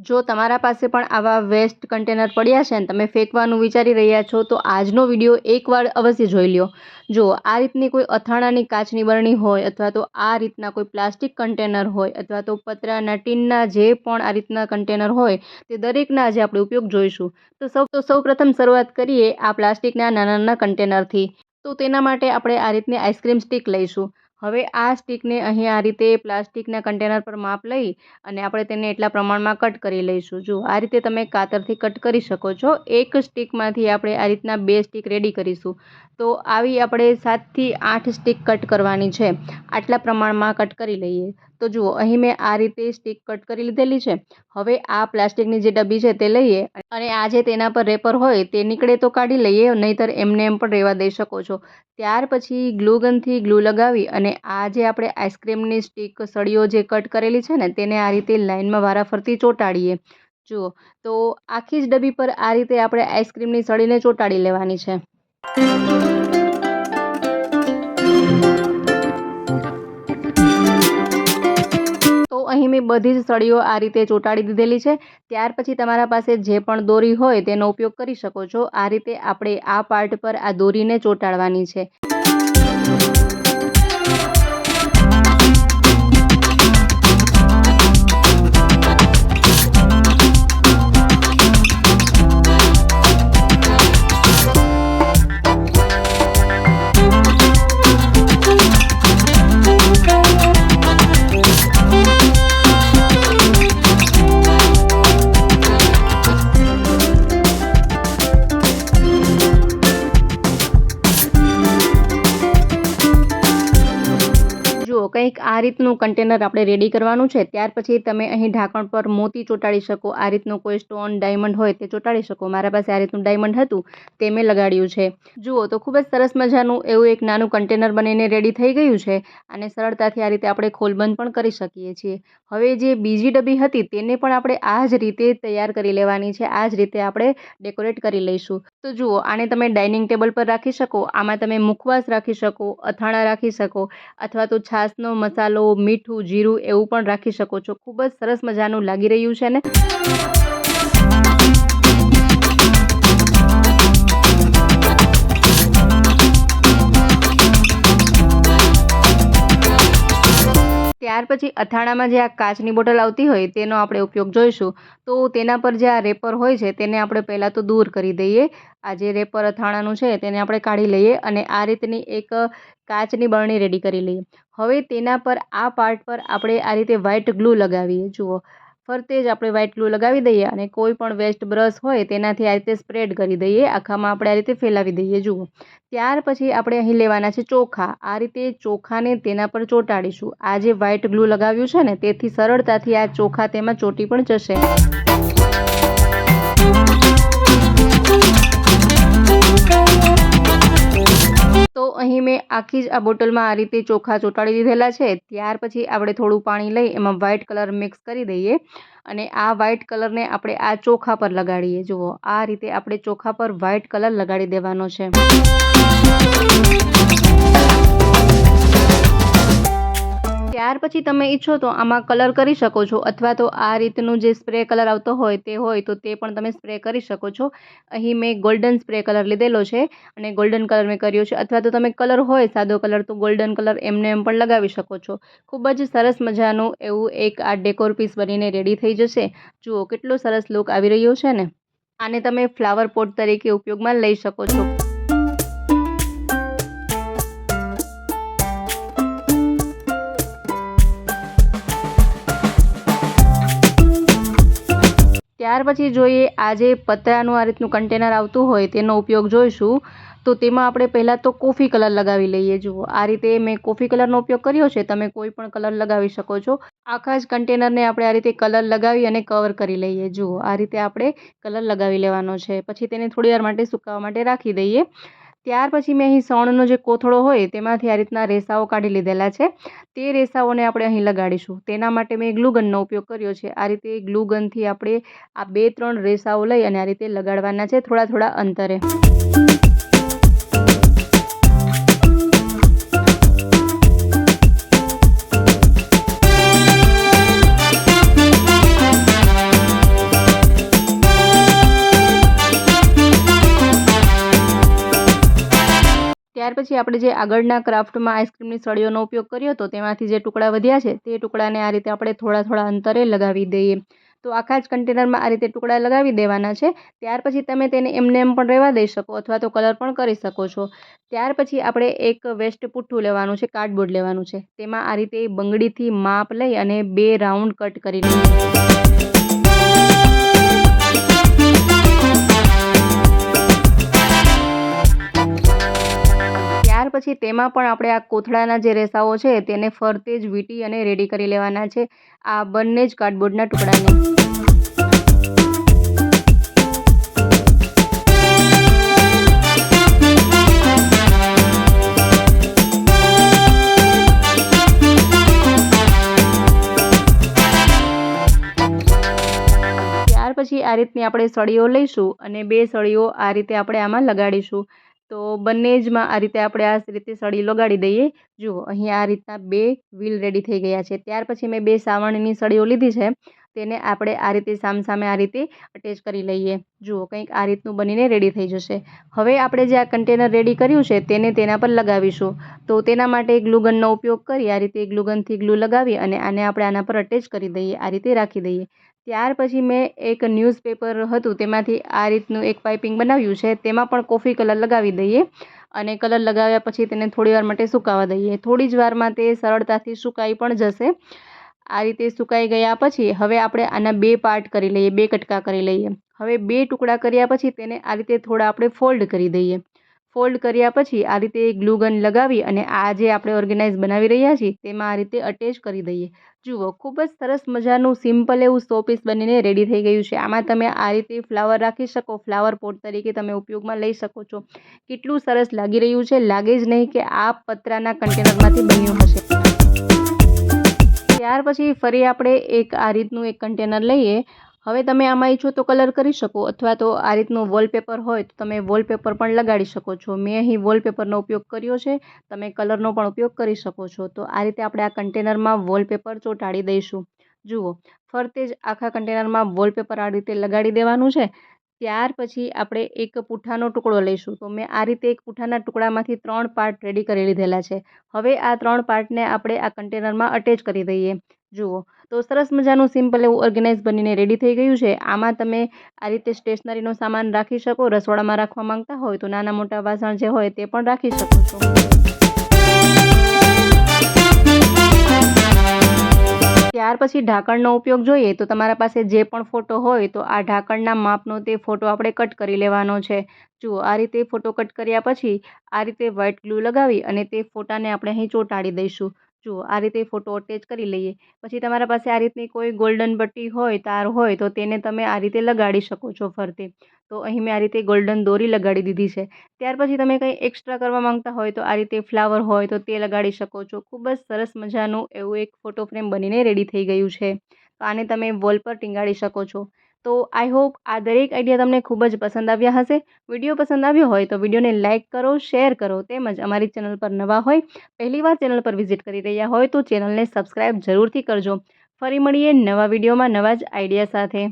જો તમારા પાસે પણ આવા વેસ્ટ કન્ટેનર પડ્યા છે અને તમે ફેંકવાનું વિચારી રહ્યા છો તો આજનો વિડીયો એકવાર અવશ્ય જોઈ લ્યો। જો આ રીતની કોઈ અથાણાની કાચની બરણી હોય અથવા તો આ રીતના કોઈ પ્લાસ્ટિક કન્ટેનર હોય અથવા તો પતરાના ટીનના જે પણ આ રીતના કન્ટેનર હોય તે દરેકના આજે આપણે ઉપયોગ જોઈશું। તો સૌ પ્રથમ શરૂઆત કરીએ આ પ્લાસ્ટિકના નાના નાના કન્ટેનરથી। તો તેના માટે આપણે આ રીતની આઈસ્ક્રીમ સ્ટિક લઈશું। હવે આ સ્ટિકને અહીં આ રીતે પ્લાસ્ટિકના કન્ટેનર પર માપ લઈ અને આપણે તેને એટલા પ્રમાણમાં કટ કરી લઈશું। જો આ રીતે તમે કાતરથી કટ કરી શકો છો। એક સ્ટિકમાંથી આપણે આ રીતના 2 સ્ટિક રેડી કરીશું। તો આવી આપણે 7 થી 8 સ્ટિક કટ કરવાની છે। આટલા પ્રમાણમાં કટ કરી લઈએ। તો જુઓ અહીં મેં આ રીતે સ્ટિક કટ કરી લીધેલી છે। હવે આ પ્લાસ્ટિકની જે ડબ્બી છે તે લઈએ અને આ જે તેના પર રેપર હોય તે નીકળે તો કાઢી લઈએ, નહીંતર એમને એમ પણ રહેવા દઈ શકો છો। ત્યાર પછી ગ્લુ ગનથી ગ્લુ લગાવી અને આ જે આપણે આઈસ્ક્રીમની સ્ટિક સળીઓ જે કટ કરેલી છે ને તેને આ રીતે લાઇનમાં વારાફરતી ચોંટાડીએ। જુઓ તો આખી જ ડબ્બી પર આ રીતે આપણે આઈસ્ક્રીમની સળીને ચોંટાડી લેવાની છે। તો અહીં મેં બધી જ સળીઓ આ રીતે ચોંટાડી દીધેલી છે। ત્યાર પછી તમારા પાસે જે પણ દોરી હોય તેનો ઉપયોગ કરી શકો છો। આ રીતે આપણે આ પાર્ટ પર આ દોરીને ચોંટાડવાની છે। કંઈક આ રીતનું કન્ટેનર આપણે રેડી કરવાનું છે। ત્યાર પછી તમે અહીં ઢાંકણ પર મોતી ચોંટાડી શકો। આ રીતનું કોઈ સ્ટોન ડાયમંડ હોય તે ચોંટાડી શકો। મારા પાસે આ રીતનું ડાયમંડ હતું તે મેં લગાડ્યું છે। જુઓ તો ખૂબ જ સરસ મજાનું એવું એક નાનું કન્ટેનર બનીને રેડી થઈ ગયું છે। અને સરળતાથી આ રીતે આપણે ખોલબંધ પણ કરી શકીએ છીએ। હવે જે બીજી ડબ્બી હતી તેને પણ આપણે આ જ રીતે તૈયાર કરી લેવાની છે। આ જ રીતે આપણે ડેકોરેટ કરી લઈશું। તો જુઓ આને તમે ડાઇનિંગ ટેબલ પર રાખી શકો। આમાં તમે મુખવાસ રાખી શકો, અથાણા રાખી શકો અથવા તો છાશનો મસાલો, મીઠું, જીરું એવું પણ રાખી શકો છો। ખૂબ જ સરસ મજાનું લાગી રહ્યું છે ને। ત્યાર પછી અથાણામાં જે આ કાચની બોટલ આવતી હોય તેનો આપણે ઉપયોગ જોઈશું। તો તેના પર જે આ રેપર હોય છે તેને આપણે પહેલાં તો દૂર કરી દઈએ। આ જે રેપર અથાણાનું છે તેને આપણે કાઢી લઈએ અને આ રીતની એક કાચની બરણી રેડી કરી લઈએ। હવે તેના પર આ પાર્ટ પર આપણે આ રીતે વ્હાઇટ ગ્લુ લગાવીએ। જુઓ ફરતે જ આપણે વ્હાઇટ ગ્લુ લગાવી દઈએ અને કોઈ પણ વેસ્ટ બ્રશ હોય તેનાથી આ રીતે સ્પ્રેડ કરી દઈએ। આખામાં આપણે આ રીતે ફેલાવી દઈએ। જુઓ ત્યાર પછી આપણે અહીં લેવાના છે ચોખા। આ રીતે ચોખાને તેના પર ચોંટાડીશું। આ જે વ્હાઇટ ગ્લુ લગાવ્યું છે ને તેથી સરળતાથી આ ચોખા તેમાં ચોંટી પણ જશે। તો અહીં મેં આખી જ આ બોટલમાં આ રીતે ચોખા ચોંટાડી દીધેલા છે। ત્યાર પછી આપણે થોડું પાણી લઈ એમાં વ્હાઇટ કલર મિક્સ કરી દઈએ અને આ વ્હાઇટ કલરને આપણે આ ચોખા પર લગાડીએ। જુઓ આ રીતે આપણે ચોખા પર વ્હાઇટ કલર લગાડી દેવાનો છે। ત્યાર પછી તમે ઈચ્છો તો આમાં કલર કરી શકો છો અથવા તો આ રીતનું જે સ્પ્રે કલર આવતો હોય તો તે પણ તમે સ્પ્રે કરી શકો છો। અહીં મેં ગોલ્ડન સ્પ્રે કલર લીધેલો છે અને ગોલ્ડન કલર મેં કર્યો છે। અથવા તો તમે કલર હોય સાદો કલર તો ગોલ્ડન કલર એમને એમ પણ લગાવી શકો છો। ખૂબ જ સરસ મજાનું એવું એક આ ડેકોર પીસ બનીને રેડી થઈ જશે। જુઓ કેટલો સરસ લુક આવી રહ્યો છે ને। આને તમે ફ્લાવર પોટ તરીકે ઉપયોગમાં લઈ શકો છો। ત્યાર પછી જોઈએ આ જે પતરાનું આ રીતનું કન્ટેનર આવતું હોય તેનો ઉપયોગ જોઈશું। તો તેમાં આપણે પહેલાં તો કોફી કલર લગાવી લઈએ। જુઓ આ રીતે મેં કોફી કલરનો ઉપયોગ કર્યો છે। તમે કોઈ પણ કલર લગાવી શકો છો। આખા જ કન્ટેનરને આપણે આ રીતે કલર લગાવી અને કવર કરી લઈએ। જુઓ આ રીતે આપણે કલર લગાવી લેવાનો છે। પછી તેને થોડી વાર માટે સુકાવા માટે રાખી દઈએ। ત્યાર પછી મેં અહીં સણનો જે કોથળો હોય તેમાંથી આ રીતના રેસાઓ કાઢી લીધેલા છે। તે રેસાઓને આપણે અહીં લગાડીશું। તેના માટે મેં ગ્લુ ગનનો ઉપયોગ કર્યો છે। આ રીતે ગ્લુ ગનથી આપણે આ 2-3 રેસાઓ લઈ અને આ રીતે લગાડવાના છે થોડા થોડા અંતરે। ત્યાર પછી આપણે જે આગળના ક્રાફ્ટમાં આઈસ્ક્રીમની સળીઓનો ઉપયોગ કર્યો હતો તેમાંથી જે ટુકડા વધ્યા છે તે ટુકડાને આ રીતે આપણે થોડા થોડા અંતરે લગાવી દઈએ. તો આખા જ કન્ટેનરમાં આ રીતે ટુકડા લગાવી દેવાના છે. ત્યાર પછી તમે તેને એમને એમ પણ રહેવા દઈ શકો અથવા તો કલર પણ કરી શકો છો. ત્યાર પછી આપણે એક વેસ્ટ પુઠ્ઠું લેવાનું છે, કાર્ડબોર્ડ લેવાનું છે. તેમાં આ રીતે બંગડીથી માપ લઈ અને 2 રાઉન્ડ કટ કરી લઈએ. ત્યાર પછી તેમાં પણ આપણે આ કોથળાના જે રેસાઓ છે તેને ફરતે જ વીંટી અને રેડી કરી લેવાના છે આ બંને જ કાર્ડબોર્ડના ટુકડાને. ત્યાર પછી આ રીતની આપણે સળીઓ લઈશું અને 2 સળીઓ આ રીતે આપણે આમાં લગાડીશું. તો બંને જમાં આ રીતે આપણે આ રીતે સળી લગાડી દઈએ. જુઓ અહીં આ રીતના 2 વ્હીલ રેડી થઈ ગયા છે. ત્યાર પછી મેં 2 સાવરણીની સળીઓ લીધી છે. તેને આપણે આ રીતે સામસામે આ રીતે અટેચ કરી લઈએ. જુઓ કંઈક આ રીતનું બનીને રેડી થઈ જશે. હવે આપણે જે આ કન્ટેનર રેડી કર્યું છે તેને તેના પર લગાવીશું. તો તેના માટે ગ્લુગનનો ઉપયોગ કરી આ રીતે ગ્લુગનથી ગ્લુ લગાવી અને આને આપણે આના પર અટેચ કરી દઈએ, આ રીતે રાખી દઈએ. ત્યાર પછી મેં એક ન્યૂઝપેપર હતું તેમાંથી આ રીતનું એક પાઇપિંગ બનાવ્યું છે. તેમાં પણ કોફી કલર લગાવી દઈએ અને કલર લગાવ્યા પછી તેને થોડીવાર માટે સુકાવા દઈએ. થોડી જ વારમાં તે સરળતાથી સુકાઈ પણ જશે. આ રીતે સુકાઈ ગયા પછી હવે આપણે આના 2 પાર્ટ કરી લઈએ, 2 કટકા કરી લઈએ. હવે 2 ટુકડા કર્યા પછી તેને આ રીતે થોડા આપણે ફોલ્ડ કરી દઈએ. ફોલ્ડ કર્યા પછી આ રીતે ગ્લુગન લગાવી અને આ જે આપણે ઓર્ગેનાઇઝ બનાવી રહ્યા છીએ તેમાં આ રીતે અટેચ કરી દઈએ. જુઓ ખૂબ જ સરસ મજાનું સિમ્પલ એવું શો પીસ બનીને રેડી થઈ ગયું છે. આમાં તમે આ રીતે ફ્લાવર રાખી શકો, ફ્લાવર પોટ તરીકે તમે ઉપયોગમાં લઈ શકો છો. કેટલું સરસ લાગી રહ્યું છે, લાગે જ નહીં કે આ પતરાના કન્ટેનરમાંથી બન્યું હશે. ત્યાર પછી ફરી આપણે એક આ રીતનું એક કન્ટેનર લઈએ. હવે તમે આમાં ઈચ્છો તો કલર કરી શકો અથવા તો આ રીતનું વોલપેપર હોય તો તમે વોલપેપર પણ લગાડી શકો છો. મેં અહીં વોલપેપરનો ઉપયોગ કર્યો છે, તમે કલરનો પણ ઉપયોગ કરી શકો છો. તો આ રીતે આપણે આ કન્ટેનરમાં વોલપેપર ચોંટાડી દઈશું. જુઓ ફરતે જ આખા કન્ટેનરમાં વોલપેપર આ રીતે લગાડી દેવાનું છે. ત્યાર પછી આપણે એક પૂઠાનો ટુકડો લઈશું. તો મેં આ રીતે એક પૂઠાના ટુકડામાંથી 3 પાર્ટ રેડી કરી લીધેલા છે. હવે આ 3 પાર્ટને આપણે આ કન્ટેનરમાં અટેચ કરી દઈએ. જુઓ તો સરસ મજાનું સિમ્પલ એવું ઓર્ગેનાઇઝ બનીને રેડી થઈ ગયું છે. આમાં તમે આ રીતે સ્ટેશનરીનો સામાન રાખી શકો. રસોડામાં રાખવા માંગતા હોય તો નાના મોટા વાસણ જે હોય તે પણ રાખી શકો છો. ત્યાર પછી ઢાંકણનો ઉપયોગ જોઈએ તો તમારા પાસે જે પણ ફોટો હોય તો આ ઢાંકણના માપનો તે ફોટો આપણે કટ કરી લેવાનો છે. જુઓ આ રીતે ફોટો કટ કર્યા પછી આ રીતે વ્હાઇટ ગ્લુ લગાવી અને તે ફોટાને આપણે અહીં ચોંટાડી દઈશું. જુઓ આ રીતે ફોટો અટેચ કરી લઈએ. પછી તમારા પાસે આ રીતની કોઈ ગોલ્ડન પટ્ટી હોય, તાર હોય તો તેને તમે આ રીતે લગાડી શકો છો ફરતે. તો અહીં મેં આ રીતે ગોલ્ડન દોરી લગાડી દીધી છે. ત્યાર પછી તમે કંઈ એક્સ્ટ્રા કરવા માંગતા હોય તો આ રીતે ફ્લાવર હોય તો તે લગાડી શકો છો. ખૂબ જ સરસ મજાનું એવું એક ફોટો ફ્રેમ બનીને રેડી થઈ ગયું છે. તો આને તમે વોલ પર ટીંગાડી શકો છો. તો આઈ હોપ આ દરેક આઈડિયા તમને ખૂબ જ પસંદ આવ્યા હશે. વિડીયો પસંદ આવ્યો હોય તો વિડીયોને લાઇક કરો, શેર કરો, તેમજ અમારી ચેનલ પર નવા હોય, પહેલીવાર ચેનલ પર વિઝિટ કરી રહ્યા હોય તો ચેનલને સબસ્ક્રાઈબ જરૂરથી કરજો. ફરી મળીએ નવા વિડીયોમાં નવા જ આઈડિયા સાથે.